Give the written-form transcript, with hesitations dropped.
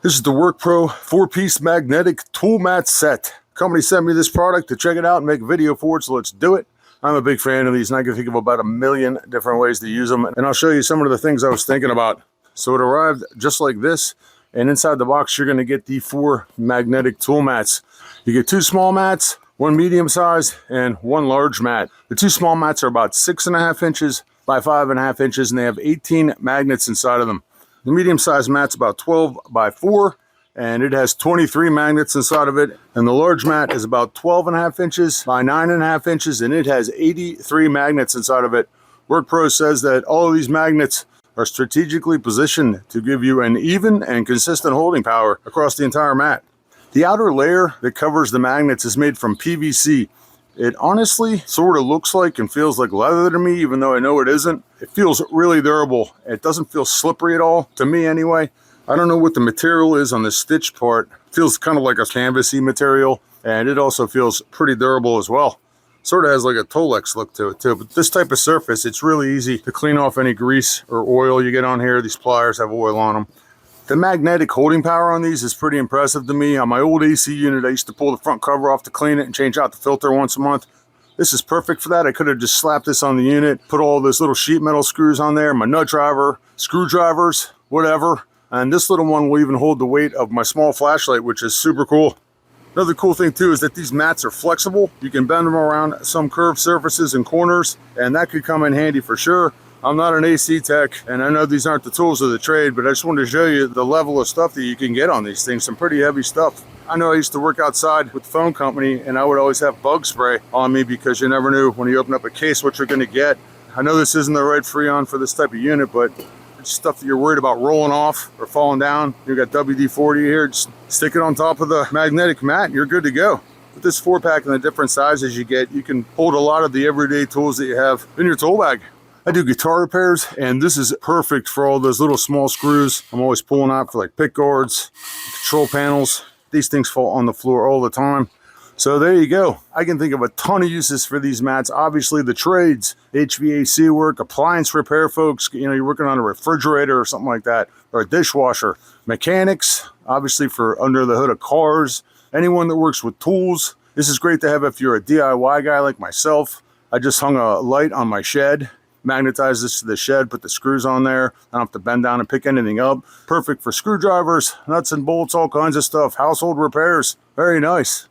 This is the WORKPRO 4-piece magnetic tool mat set. Company sent me this product to check it out and make a video for it, so let's do it. I'm a big fan of these, and I can think of about 1,000,000 different ways to use them, and I'll show you some of the things I was thinking about. So it arrived just like this, and inside the box you're going to get the 4 magnetic tool mats. You get 2 small mats, 1 medium size, and 1 large mat. The 2 small mats are about 6.5 inches by 5.5 inches, and they have 18 magnets inside of them. The medium-sized mat's about 12 by 4, and it has 23 magnets inside of it. And the large mat is about 12.5 inches by 9.5 inches, and it has 83 magnets inside of it. WORKPRO says that all of these magnets are strategically positioned to give you an even and consistent holding power across the entire mat. The outer layer that covers the magnets is made from PVC. It honestly sort of looks like and feels like leather to me, even though I know it isn't. It feels really durable. It doesn't feel slippery at all, to me anyway. I don't know what the material is on the stitch part. It feels kind of like a canvasy material, and it also feels pretty durable as well. Sort of has like a Tolex look to it too, but this type of surface, it's really easy to clean off any grease or oil you get on here. These pliers have oil on them. The magnetic holding power on these is pretty impressive to me. On my old AC unit, I used to pull the front cover off to clean it and change out the filter once a month. This is perfect for that. I could have just slapped this on the unit, put all those little sheet metal screws on there, my nut driver, screwdrivers, whatever. And this little one will even hold the weight of my small flashlight, which is super cool. Another cool thing too is that these mats are flexible. You can bend them around some curved surfaces and corners, and that could come in handy for sure. I'm not an AC tech, and I know these aren't the tools of the trade, but I just wanted to show you the level of stuff that you can get on these things. Some pretty heavy stuff. I know I used to work outside with the phone company, and I would always have bug spray on me because you never knew when you open up a case what you're going to get. I know this isn't the right Freon for this type of unit, but it's stuff that you're worried about rolling off or falling down. You got WD-40 here, just stick it on top of the magnetic mat and you're good to go. With this 4-pack and the different sizes you get, you can hold a lot of the everyday tools that you have in your tool bag. I do guitar repairs, and this is perfect for all those little small screws I'm always pulling out for, like pick guards, control panels. These things fall on the floor all the time. So there you go. I can think of a ton of uses for these mats. Obviously the trades, HVAC work, appliance repair folks, you're working on a refrigerator or something like that, or a dishwasher. Mechanics, obviously for under the hood of cars. Anyone that works with tools. This is great to have if you're a DIY guy like myself. I just hung a light on my shed. Magnetize this to the shed, put the screws on there. I don't have to bend down and pick anything up. Perfect for screwdrivers, nuts and bolts, all kinds of stuff. Household repairs. Very nice.